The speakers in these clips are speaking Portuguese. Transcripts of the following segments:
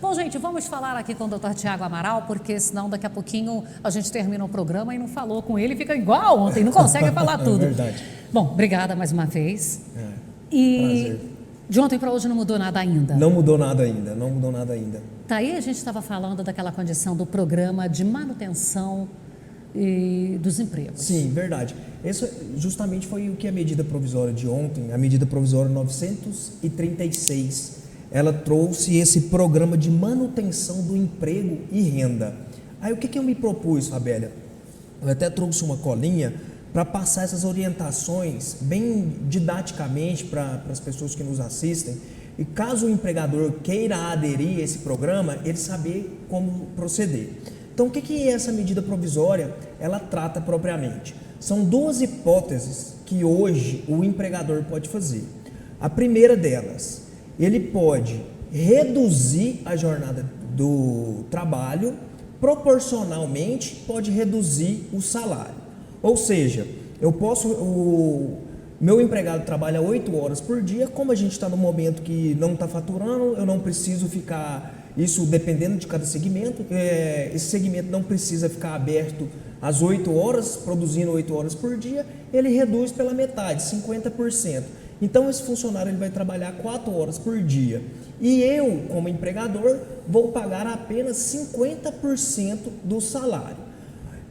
Bom, gente, vamos falar aqui com o Dr. Tiago Amaral, porque senão daqui a pouquinho a gente termina o programa e não falou com ele, fica igual ontem, não consegue falar tudo. É verdade. Bom, obrigada mais uma vez. Prazer. De ontem para hoje não mudou nada ainda? Não mudou nada ainda, não mudou nada ainda. Tá aí, a gente estava falando daquela condição do programa de manutenção dos empregos. Sim, verdade. Isso justamente foi o que a medida provisória de ontem, a medida provisória 936, ela trouxe esse programa de manutenção do emprego e renda. Aí o que eu me propus, Fabélia? Eu até trouxe uma colinha para passar essas orientações bem didaticamente para as pessoas que nos assistem. E caso o empregador queira aderir a esse programa, ele saber como proceder. Então, o que essa medida provisória ela trata propriamente? São duas hipóteses que hoje o empregador pode fazer. A primeira delas, ele pode reduzir a jornada do trabalho, proporcionalmente pode reduzir o salário. Ou seja, o meu empregado trabalha 8 horas por dia, como a gente está no momento que não está faturando, eu não preciso ficar, isso dependendo de cada segmento, esse segmento não precisa ficar aberto às 8 horas, produzindo 8 horas por dia, ele reduz pela metade, 50%. Então esse funcionário ele vai trabalhar 4 horas por dia. E eu, como empregador, vou pagar apenas 50% do salário.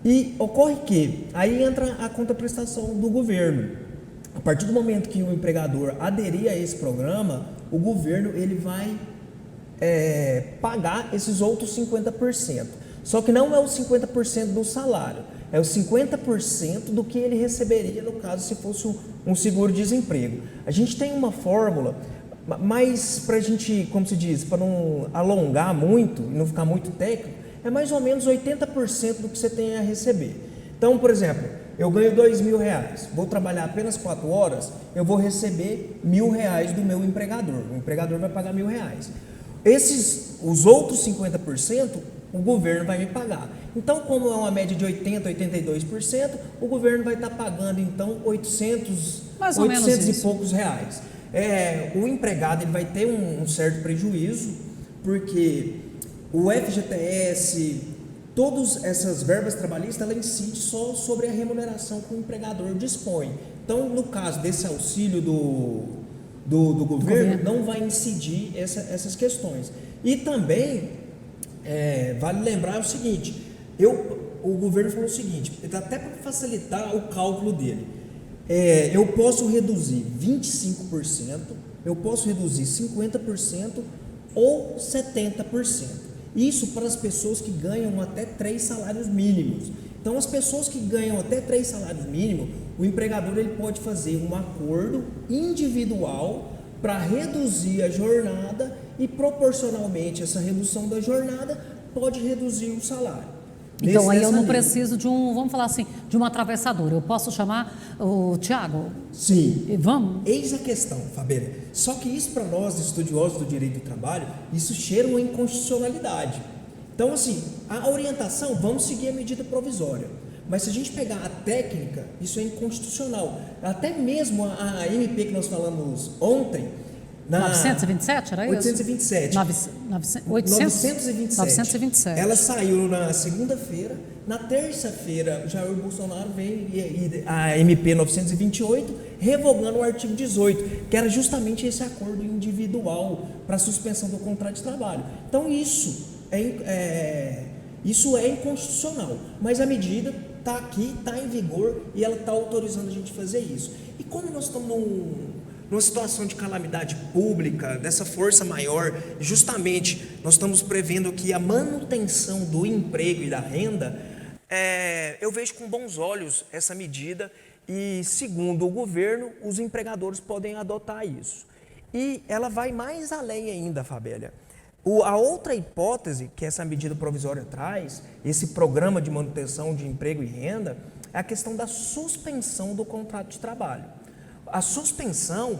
E ocorre que aí entra a contraprestação do governo. A partir do momento que o empregador aderir a esse programa, o governo ele vai pagar esses outros 50%. Só que não é os 50% do salário, é os 50% do que ele receberia no caso se fosse um seguro-desemprego. A gente tem uma fórmula, mas para a gente, como se diz, para não alongar muito, não ficar muito técnico, é mais ou menos 80% do que você tem a receber. Então, por exemplo, eu ganho R$2.000, vou trabalhar apenas 4 horas, eu vou receber R$1.000 do meu empregador. O empregador vai pagar R$1.000. Os outros 50%, o governo vai me pagar. Então, como é uma média de 80%, 82%, o governo vai estar pagando, então, 800 e poucos reais. O empregado ele vai ter um certo prejuízo, porque o FGTS, todas essas verbas trabalhistas, ela incide só sobre a remuneração que o empregador dispõe. Então, no caso desse auxílio do governo, não vai incidir essas questões. E também, vale lembrar o seguinte, o governo falou o seguinte, até para facilitar o cálculo dele, eu posso reduzir 25%, eu posso reduzir 50% ou 70%. Isso para as pessoas que ganham até 3 salários mínimos. Então, as pessoas que ganham até 3 salários mínimos, o empregador ele pode fazer um acordo individual para reduzir a jornada e, proporcionalmente, essa redução da jornada pode reduzir o salário. Então, aí eu não preciso de vamos falar assim, de um atravessador. Eu posso chamar o Tiago? Sim. Vamos? Eis a questão, Fabíola. Só que isso para nós, estudiosos do direito do trabalho, isso cheira uma inconstitucionalidade. Então, assim, a orientação, vamos seguir a medida provisória. Mas se a gente pegar a técnica, isso é inconstitucional. Até mesmo a MP que nós falamos ontem, 927, era isso? 827. 927. Ela saiu na segunda-feira. Na terça-feira, Jair Bolsonaro veio e a MP 928, revogando o artigo 18, que era justamente esse acordo individual para suspensão do contrato de trabalho. Então, isso é inconstitucional. Mas a medida está aqui, está em vigor e ela está autorizando a gente fazer isso. E como nós estamos numa situação de calamidade pública, dessa força maior, justamente nós estamos prevendo que a manutenção do emprego e da renda, eu vejo com bons olhos essa medida e, segundo o governo, os empregadores podem adotar isso. E ela vai mais além ainda, Fabélia. A outra hipótese que essa medida provisória traz, esse programa de manutenção de emprego e renda, é a questão da suspensão do contrato de trabalho. A suspensão,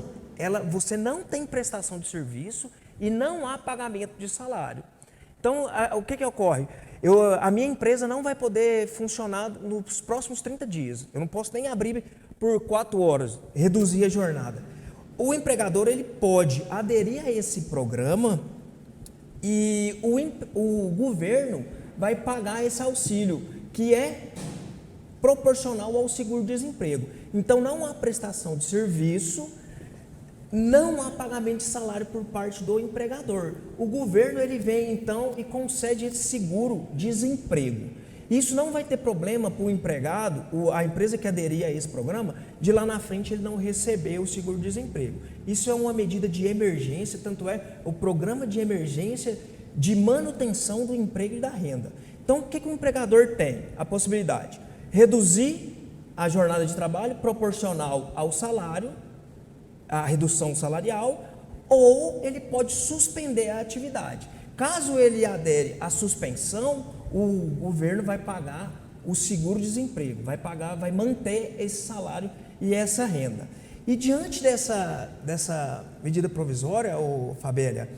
você não tem prestação de serviço e não há pagamento de salário. Então, o que ocorre? A minha empresa não vai poder funcionar nos próximos 30 dias. Eu não posso nem abrir por 4 horas, reduzir a jornada. O empregador ele pode aderir a esse programa e o governo vai pagar esse auxílio, que é proporcional ao seguro-desemprego. Então, não há prestação de serviço, não há pagamento de salário por parte do empregador. O governo ele vem então e concede esse seguro-desemprego. Isso não vai ter problema para o empregado, a empresa que aderir a esse programa, de lá na frente ele não receber o seguro-desemprego. Isso é uma medida de emergência, tanto é o programa de emergência de manutenção do emprego e da renda. Então, o que o empregador tem? A possibilidade de reduzir a jornada de trabalho proporcional ao salário, a redução salarial, ou ele pode suspender a atividade. Caso ele adere à suspensão, o governo vai pagar o seguro-desemprego, vai manter esse salário e essa renda. E diante dessa medida provisória, Fabélia,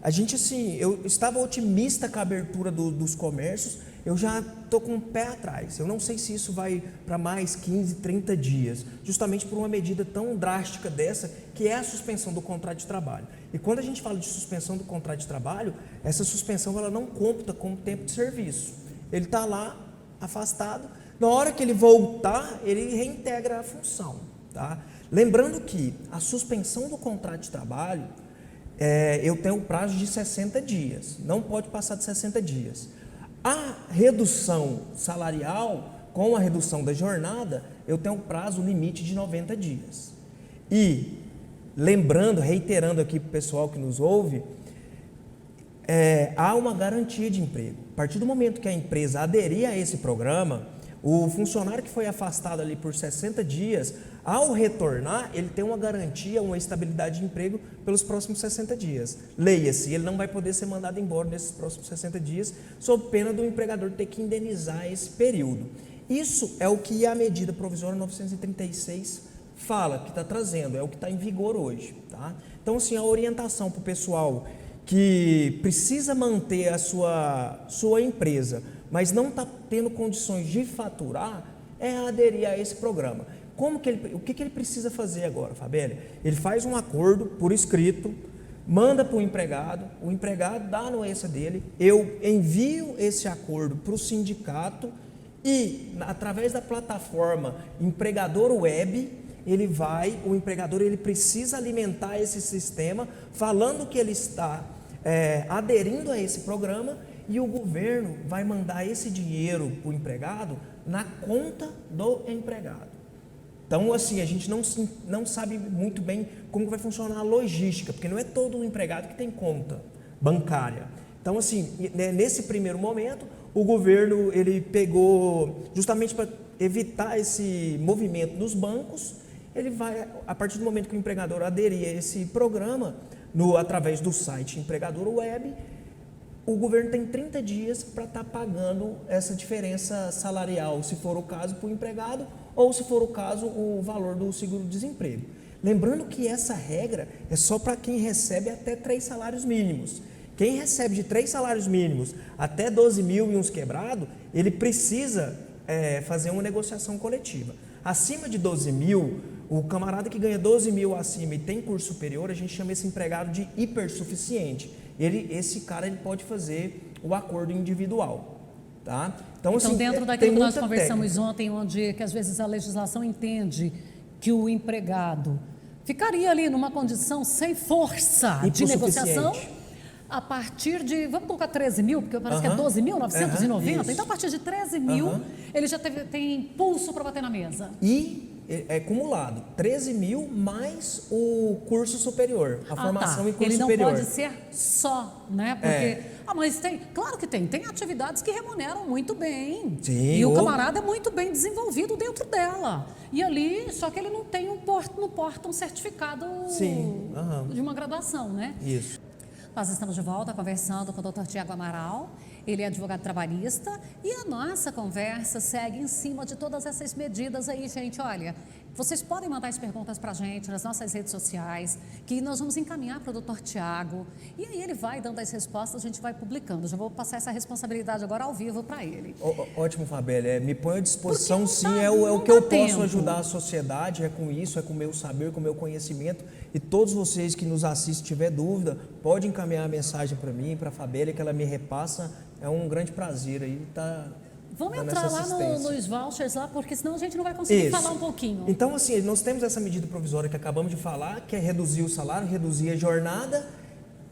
a gente assim, eu estava otimista com a abertura dos comércios, eu já estou com o pé atrás. Eu não sei se isso vai para mais 15, 30 dias, justamente por uma medida tão drástica dessa, que é a suspensão do contrato de trabalho. E quando a gente fala de suspensão do contrato de trabalho, essa suspensão ela não computa como tempo de serviço. Ele está lá, afastado, na hora que ele voltar, ele reintegra a função. Tá? Lembrando que a suspensão do contrato de trabalho, eu tenho um prazo de 60 dias, não pode passar de 60 dias. A redução salarial, com a redução da jornada, eu tenho um prazo limite de 90 dias. E, lembrando, reiterando aqui para o pessoal que nos ouve, há uma garantia de emprego. A partir do momento que a empresa aderir a esse programa, o funcionário que foi afastado ali por 60 dias, ao retornar, ele tem uma garantia, uma estabilidade de emprego pelos próximos 60 dias. Leia-se, ele não vai poder ser mandado embora nesses próximos 60 dias, sob pena do empregador ter que indenizar esse período. Isso é o que a medida provisória 936 fala, que está trazendo, é o que está em vigor hoje. Tá? Então, assim, a orientação para o pessoal que precisa manter a sua empresa, mas não está tendo condições de faturar, é aderir a esse programa. O que ele precisa fazer agora, Fabélia? Ele faz um acordo por escrito, manda para o empregado dá a anuência dele, eu envio esse acordo para o sindicato e, através da plataforma Empregador Web, o empregador ele precisa alimentar esse sistema, falando que ele está aderindo a esse programa, e o governo vai mandar esse dinheiro para o empregado na conta do empregado. Então, assim, a gente não sabe muito bem como vai funcionar a logística, porque não é todo empregado que tem conta bancária. Então, assim, nesse primeiro momento, o governo ele pegou, justamente para evitar esse movimento dos bancos, ele vai, a partir do momento que o empregador aderir a esse programa, através do site Empregador Web, o governo tem 30 dias para estar pagando essa diferença salarial, se for o caso, para o empregado, ou se for o caso, o valor do seguro-desemprego. Lembrando que essa regra é só para quem recebe até 3 salários mínimos. Quem recebe de 3 salários mínimos até 12 mil e uns quebrado, ele precisa fazer uma negociação coletiva. Acima de 12 mil, o camarada que ganha 12 mil acima e tem curso superior, a gente chama esse empregado de hipersuficiente. Esse cara ele pode fazer o acordo individual. Tá? Então, assim, dentro daquilo que nós conversamos ontem, onde que às vezes a legislação entende que o empregado ficaria ali numa condição sem força de negociação, a partir de, vamos colocar 13 mil, porque parece que é 12.990, então a partir de 13 mil, ele já tem impulso para bater na mesa. E é acumulado, 13 mil mais o curso superior, a formação em curso superior. Ele não pode ser só, né? Porque, mas claro que tem atividades que remuneram muito bem. Sim, e o camarada é muito bem desenvolvido dentro dela. E ali, só que ele não tem não porta um certificado de uma graduação, né? Isso. Nós estamos de volta conversando com o Dr. Tiago Amaral, ele é advogado trabalhista e a nossa conversa segue em cima de todas essas medidas aí, gente. Olha, Vocês podem mandar as perguntas para a gente nas nossas redes sociais, que nós vamos encaminhar para o Dr. Tiago, e aí ele vai dando as respostas, a gente vai publicando. Já vou passar essa responsabilidade agora ao vivo para ele. Ótimo, Fabélia. Me põe à disposição, sim, é o que dá eu tempo. posso ajudar a sociedade, é com isso, é com o meu saber, com o meu conhecimento. E todos vocês que nos assistem, se tiver dúvida, pode encaminhar a mensagem para mim, para a Fabélia, que ela me repassa. É um grande prazer aí estar... Vamos entrar lá nos vouchers lá, porque senão a gente não vai conseguir falar um pouquinho. Então, assim, nós temos essa medida provisória que acabamos de falar, que é reduzir o salário, reduzir a jornada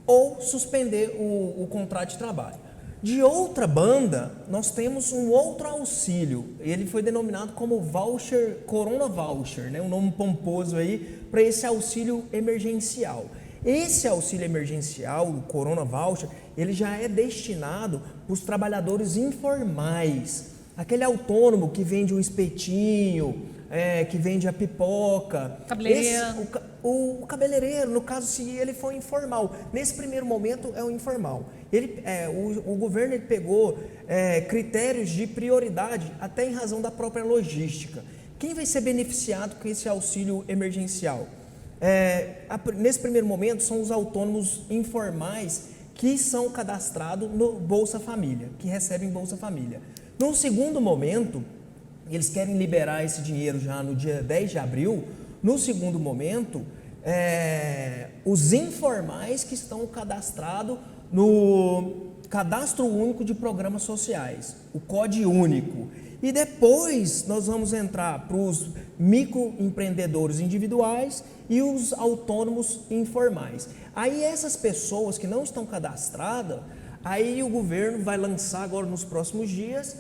ou suspender o contrato de trabalho. De outra banda, nós temos um outro auxílio. Ele foi denominado como voucher, Corona Voucher, né? Um nome pomposo aí para esse auxílio emergencial. Esse auxílio emergencial, o Corona Voucher, ele já é destinado para os trabalhadores informais. Aquele autônomo que vende o espetinho, que vende a pipoca. Cabeleireiro. O cabeleireiro, no caso, se ele for informal. Nesse primeiro momento é o informal. O governo ele pegou critérios de prioridade, até em razão da própria logística. Quem vai ser beneficiado com esse auxílio emergencial? Nesse primeiro momento são os autônomos informais que são cadastrados no Bolsa Família, que recebem Bolsa Família. No segundo momento, eles querem liberar esse dinheiro já no dia 10 de abril. No segundo momento, os informais que estão cadastrados no Cadastro Único de Programas Sociais, o COD Único. E depois nós vamos entrar para os microempreendedores individuais e os autônomos informais. Aí essas pessoas que não estão cadastradas, aí o governo vai lançar agora nos próximos dias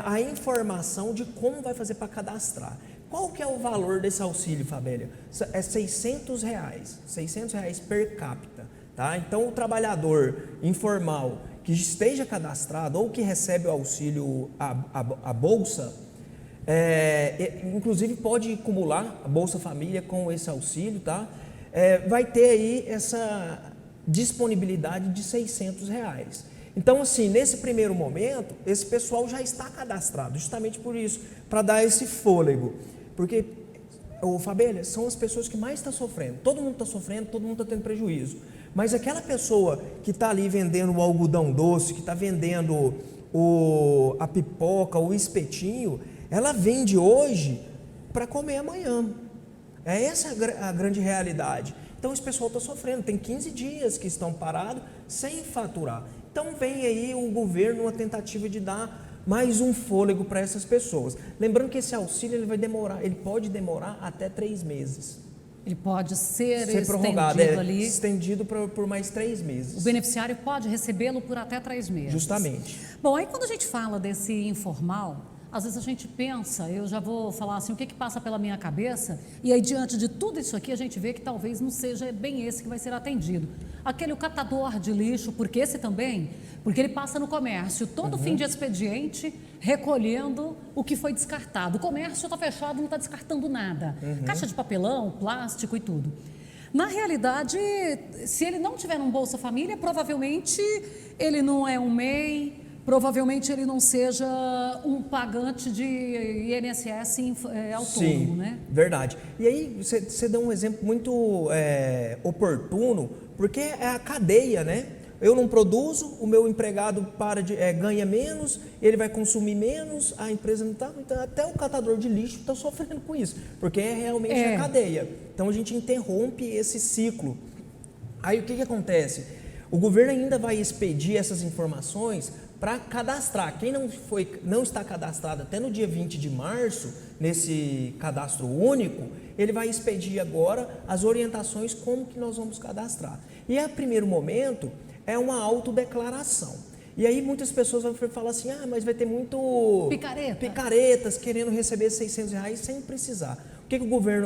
a informação de como vai fazer para cadastrar. Qual que é o valor desse auxílio, Fabélia? É R$600, R$600 per capita. Tá? Então o trabalhador informal que esteja cadastrado ou que recebe o auxílio, a Bolsa, inclusive pode acumular a Bolsa Família com esse auxílio, tá? Vai ter aí essa disponibilidade de R$600. Então, assim, nesse primeiro momento, esse pessoal já está cadastrado, justamente por isso, para dar esse fôlego. Porque, Fabélia, são as pessoas que mais estão sofrendo. Todo mundo está sofrendo, todo mundo está tendo prejuízo. Mas aquela pessoa que está ali vendendo o algodão doce, que está vendendo a pipoca, o espetinho, ela vende hoje para comer amanhã. Essa a grande realidade. Então esse pessoal está sofrendo, tem 15 dias que estão parados sem faturar. Então vem aí o governo uma tentativa de dar mais um fôlego para essas pessoas. Lembrando que esse auxílio ele pode demorar até 3 meses. Ele pode ser prorrogado, ali. Estendido por mais 3 meses. O beneficiário pode recebê-lo por até 3 meses. Justamente. Bom, aí quando a gente fala desse informal, às vezes a gente pensa, eu já vou falar assim, o que passa pela minha cabeça, e aí diante de tudo isso aqui a gente vê que talvez não seja bem esse que vai ser atendido. Aquele catador de lixo, porque ele passa no comércio todo fim de expediente recolhendo o que foi descartado. O comércio está fechado, não está descartando nada. Caixa de papelão, plástico e tudo. Na realidade, se ele não tiver um Bolsa Família, provavelmente ele não é um MEI, provavelmente ele não seja um pagante de INSS autônomo, Sim, né? Verdade. E aí você deu um exemplo muito oportuno, porque é a cadeia, né? Eu não produzo, o meu empregado ganha menos, ele vai consumir menos, a empresa não está. Então, até o catador de lixo está sofrendo com isso, porque é realmente a cadeia. Então a gente interrompe esse ciclo. Aí o que acontece? O governo ainda vai expedir essas informações para cadastrar. Quem não está cadastrado até no dia 20 de março, nesse cadastro único, ele vai expedir agora as orientações como que nós vamos cadastrar. E a primeiro momento é uma autodeclaração. E aí muitas pessoas vão falar assim, mas vai ter muito picaretas querendo receber R$600 sem precisar.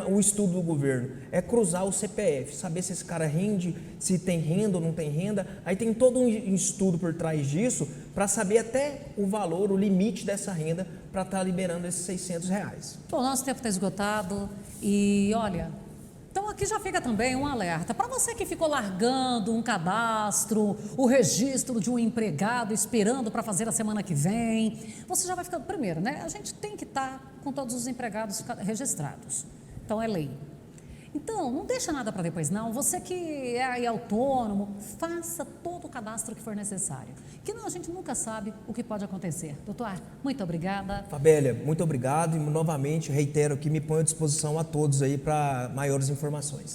O estudo do governo é cruzar o CPF, saber se esse cara rende, se tem renda ou não tem renda. Aí tem todo um estudo por trás disso para saber até o valor, o limite dessa renda para estar liberando esses R$600. Bom, nosso tempo está esgotado e olha, então aqui já fica também um alerta. Para você que ficou largando um cadastro, o registro de um empregado esperando para fazer a semana que vem, você já vai ficando primeiro, né? A gente tem que estar com todos os empregados registrados. Então é lei. Então, não deixa nada para depois, não. Você que é aí autônomo, faça todo o cadastro que for necessário. Que não, a gente nunca sabe o que pode acontecer. Doutor, muito obrigada. Fabélia, muito obrigado e novamente reitero que me ponho à disposição a todos aí para maiores informações.